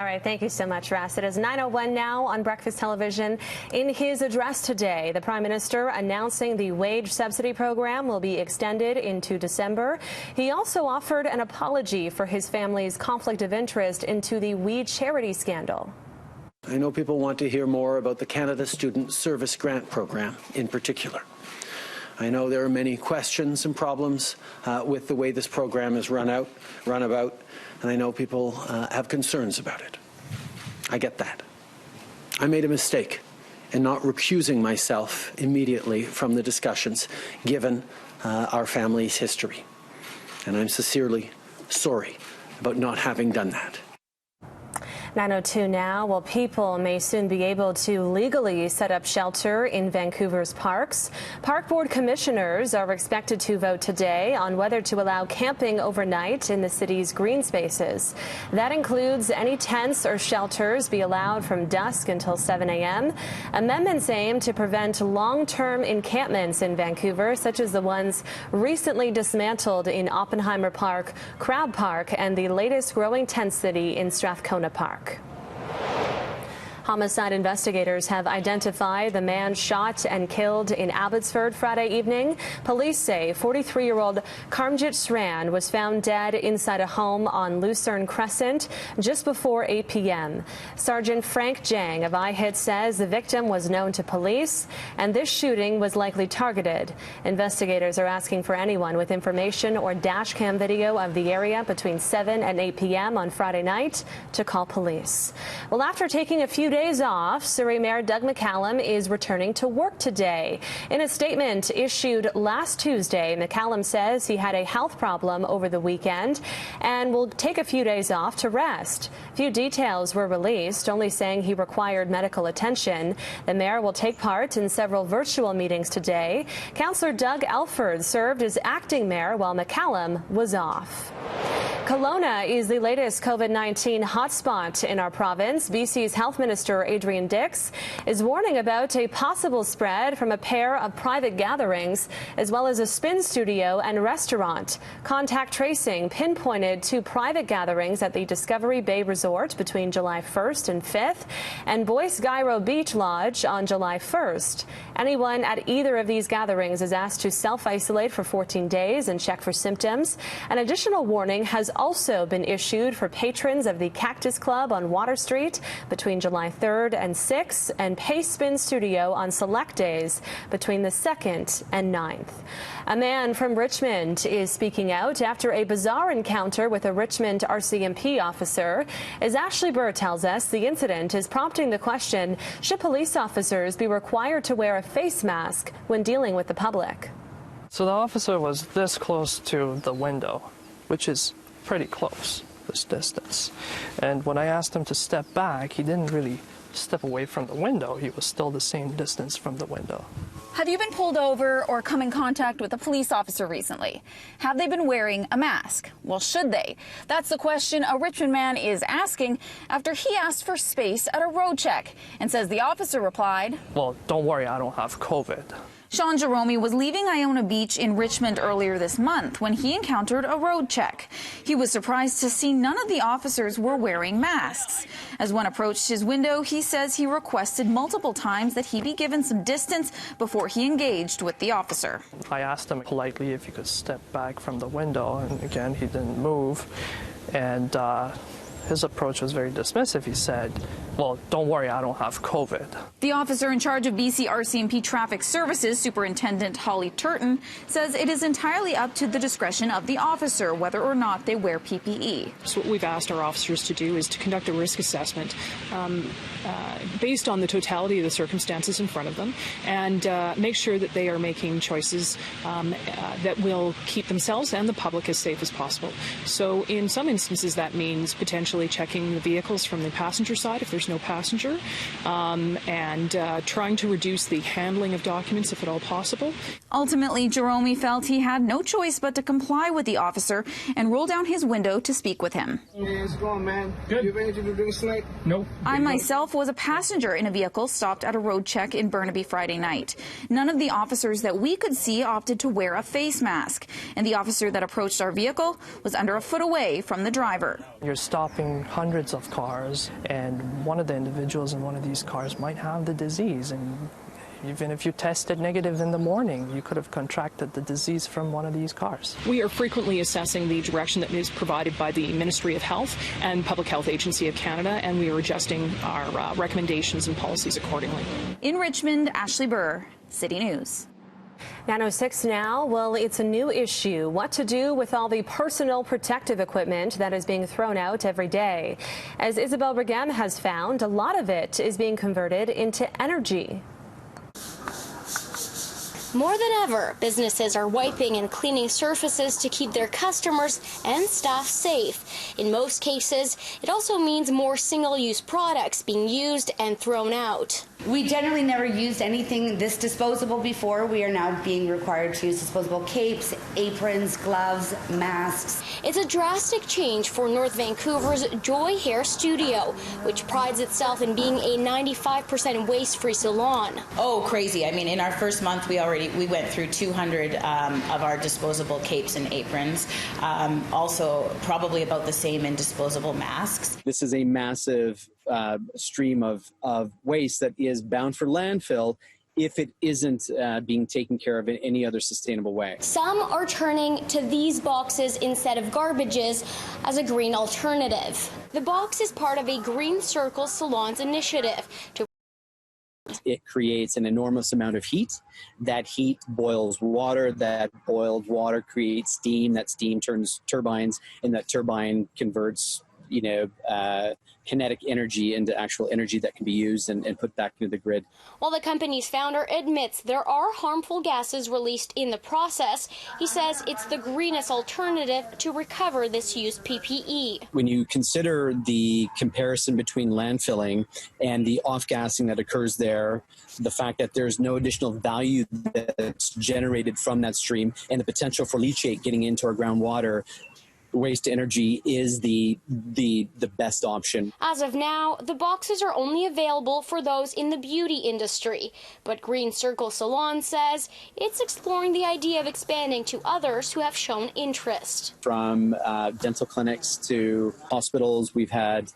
All right, thank you so much, Russ. It is 9:01 now on Breakfast Television. In his address today, the Prime Minister announcing the wage subsidy program will be extended into December. He also offered an apology for his family's conflict of interest into the We Charity scandal. I know people want to hear more about the Canada Student Service Grant Program in particular. I know there are many questions and problems with the way this program is run about, and I know people have concerns about it. I get that. I made a mistake in not recusing myself immediately from the discussions, given our family's history. And I'm sincerely sorry about not having done that. 9:02 now. Well, people may soon be able to legally set up shelter in Vancouver's parks. Park Board commissioners are expected to vote today on whether to allow camping overnight in the city's green spaces. That includes any tents or shelters be allowed from dusk until 7 a.m. Amendments aim to prevent long-term encampments in Vancouver, such as the ones recently dismantled in Oppenheimer Park, Crowd Park, and the latest growing tent city in Strathcona Park. Homicide investigators have identified the man shot and killed in Abbotsford Friday evening. Police say 43-year-old Karmjit Sran was found dead inside a home on Lucerne Crescent just before 8 p.m. Sergeant Frank Jang of IHIT says the victim was known to police and this shooting was likely targeted. Investigators are asking for anyone with information or dash cam video of the area between 7 and 8 p.m. on Friday night to call police. Well, after taking a few days off, Surrey Mayor Doug McCallum is returning to work today. In a statement issued last Tuesday, McCallum says he had a health problem over the weekend and will take a few days off to rest. Few details were released, only saying he required medical attention. The mayor will take part in several virtual meetings today. Councillor Doug Elford served as acting mayor while McCallum was off. Kelowna is the latest COVID-19 hotspot in our province. BC's Health Minister Adrian Dix is warning about a possible spread from a pair of private gatherings, as well as a spin studio and restaurant. Contact tracing pinpointed 2 private gatherings at the Discovery Bay Resort between July 1st and 5th, and Boyce Gyro Beach Lodge on July 1st. Anyone at either of these gatherings is asked to self-isolate for 14 days and check for symptoms. An additional warning has also been issued for patrons of the Cactus Club on Water Street between July 3rd and 6th, and Pace Spin Studio on select days between the 2nd and 9th. A man from Richmond is speaking out after a bizarre encounter with a Richmond RCMP officer. As Ashley Burr tells us, the incident is prompting the question, should police officers be required to wear a face mask when dealing with the public? So the officer was this close to the window, which is pretty close, this distance. And when I asked him to step back, he didn't really step away from the window. He was still the same distance from the window. Have you been pulled over or come in contact with a police officer recently? Have they been wearing a mask? Well, should they? That's the question a Richmond man is asking after he asked for space at a road check and says the officer replied, "Well, don't worry, I don't have COVID." Sean Jerome was leaving Iona Beach in Richmond earlier this month when he encountered a road check. He was surprised to see none of the officers were wearing masks. As one approached his window, he says he requested multiple times that he be given some distance before he engaged with the officer. I asked him politely if he could step back from the window, and again, he didn't move. And his approach was very dismissive. He said, "Well, don't worry, I don't have COVID." The officer in charge of BC RCMP Traffic Services, Superintendent Holly Turton, says it is entirely up to the discretion of the officer whether or not they wear PPE. So what we've asked our officers to do is to conduct a risk assessment based on the totality of the circumstances in front of them, and make sure that they are making choices that will keep themselves and the public as safe as possible. So in some instances that means potentially checking the vehicles from the passenger side if there's no passenger, and trying to reduce the handling of documents if at all possible. Ultimately, Jerome felt he had no choice but to comply with the officer and roll down his window to speak with him. Hey, how's it going, man? Good. You have anything to drink tonight? Nope. I myself was a passenger in a vehicle stopped at a road check in Burnaby Friday night. None of the officers that we could see opted to wear a face mask, and the officer that approached our vehicle was under a foot away from the driver. You're stopping inspecting hundreds of cars, and one of the individuals in one of these cars might have the disease, and even if you tested negative in the morning, you could have contracted the disease from one of these cars. We are frequently assessing the direction that is provided by the Ministry of Health and Public Health Agency of Canada, and we are adjusting our recommendations and policies accordingly. In Richmond, Ashley Burr, City News. 9:06 now. Well, it's a new issue. What to do with all the personal protective equipment that is being thrown out every day. As Isabel Regem has found, a lot of it is being converted into energy. More than ever, businesses are wiping and cleaning surfaces to keep their customers and staff safe. In most cases, it also means more single-use products being used and thrown out. We generally never used anything this disposable before. We are now being required to use disposable capes, aprons, gloves, masks. It's a drastic change for North Vancouver's Joy Hair Studio, which prides itself in being a 95% waste-free salon. Oh, crazy. I mean, in our first month, we went through 200 of our disposable capes and aprons. Also, probably about the same in disposable masks. This is a massive stream of waste that is bound for landfill if it isn't being taken care of in any other sustainable way. Some are turning to these boxes instead of garbages as a green alternative. The box is part of a Green Circle Salons initiative to it creates an enormous amount of heat. That heat boils water. That boiled water creates steam. That steam turns turbines, and that turbine converts, kinetic energy into actual energy that can be used and put back into the grid. While the company's founder admits there are harmful gases released in the process, he says it's the greenest alternative to recover this used PPE. When you consider the comparison between landfilling and the off-gassing that occurs there, the fact that there's no additional value that's generated from that stream, and the potential for leachate getting into our groundwater, waste to energy is the best option. As of now, the boxes are only available for those in the beauty industry, but Green Circle Salon says it's exploring the idea of expanding to others who have shown interest. From dental clinics to hospitals, we've had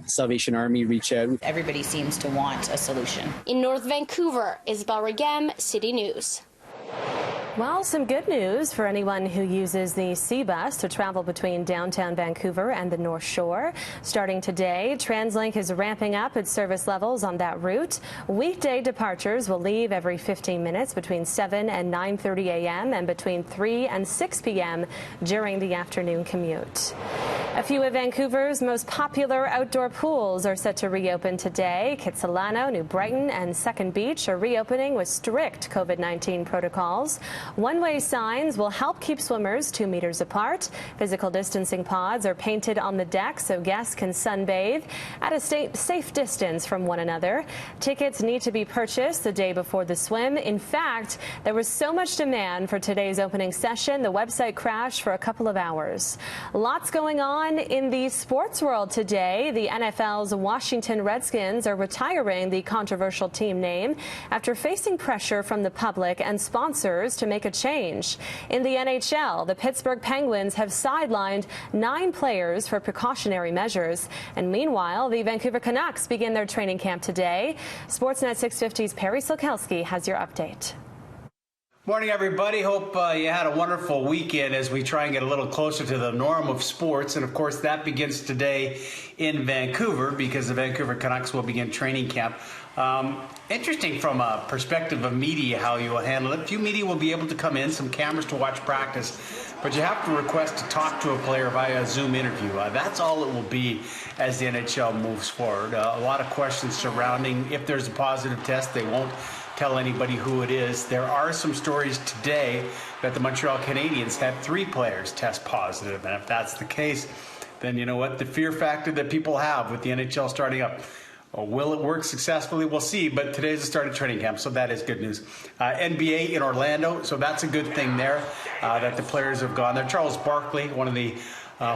Salvation Army reach out. Everybody seems to want a solution. In North Vancouver, Isabel Regem, City News. Well, some good news for anyone who uses the C-Bus to travel between downtown Vancouver and the North Shore. Starting today, TransLink is ramping up its service levels on that route. Weekday departures will leave every 15 minutes between 7 and 9:30 a.m. and between 3 and 6 p.m. during the afternoon commute. A few of Vancouver's most popular outdoor pools are set to reopen today. Kitsilano, New Brighton, and Second Beach are reopening with strict COVID-19 protocols. One-way signs will help keep swimmers 2 meters apart. Physical distancing pods are painted on the deck so guests can sunbathe at a safe distance from one another. Tickets need to be purchased the day before the swim. In fact, there was so much demand for today's opening session, the website crashed for a couple of hours. Lots going on in the sports world today. The NFL's Washington Redskins are retiring the controversial team name after facing pressure from the public and sponsors to make a change. In the NHL, the Pittsburgh Penguins have sidelined 9 players for precautionary measures. And meanwhile, the Vancouver Canucks begin their training camp today. Sportsnet 650's Perry Silkelski has your update. Morning, everybody. Hope you had a wonderful weekend as we try and get a little closer to the norm of sports. And, of course, that begins today in Vancouver because the Vancouver Canucks will begin training camp. Interesting from a perspective of media how you will handle it. Few media will be able to come in, some cameras to watch practice, but you have to request to talk to a player via a Zoom interview. That's all it will be as the NHL moves forward. A lot of questions surrounding if there's a positive test. They won't tell anybody who it is. There are some stories today that the Montreal Canadiens had 3 players test positive, and if that's the case, then you know what? The fear factor that people have with the NHL starting up. Will it work successfully? We'll see, but today's the start of training camp, so that is good news. NBA in Orlando, so that's a good thing there that the players have gone there. Charles Barkley, one of the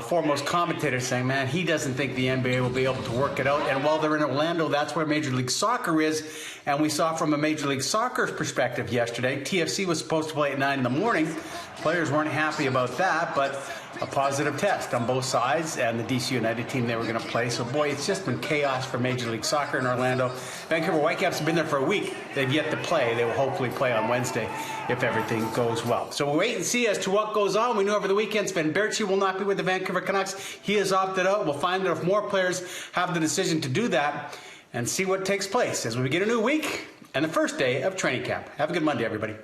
foremost commentators, saying, man, he doesn't think the NBA will be able to work it out. And while they're in Orlando, that's where Major League Soccer is. And we saw from a Major League Soccer perspective yesterday, TFC was supposed to play at 9 in the morning. Players weren't happy about that, but a positive test on both sides, and the DC United team they were going to play. So, boy, it's just been chaos for Major League Soccer in Orlando. Vancouver Whitecaps have been there for a week. They've yet to play. They will hopefully play on Wednesday if everything goes well. So we'll wait and see as to what goes on. We know over the weekend Sven Berchi will not be with the Vancouver Canucks. He has opted out. We'll find out if more players have the decision to do that and see what takes place as we begin a new week and the first day of training camp. Have a good Monday, everybody.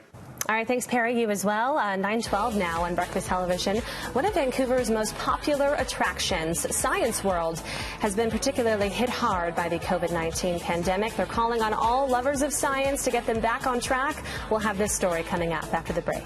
All right, thanks, Perry. You as well. 9:12 now on Breakfast Television. One of Vancouver's most popular attractions, Science World, has been particularly hit hard by the COVID-19 pandemic. They're calling on all lovers of science to get them back on track. We'll have this story coming up after the break.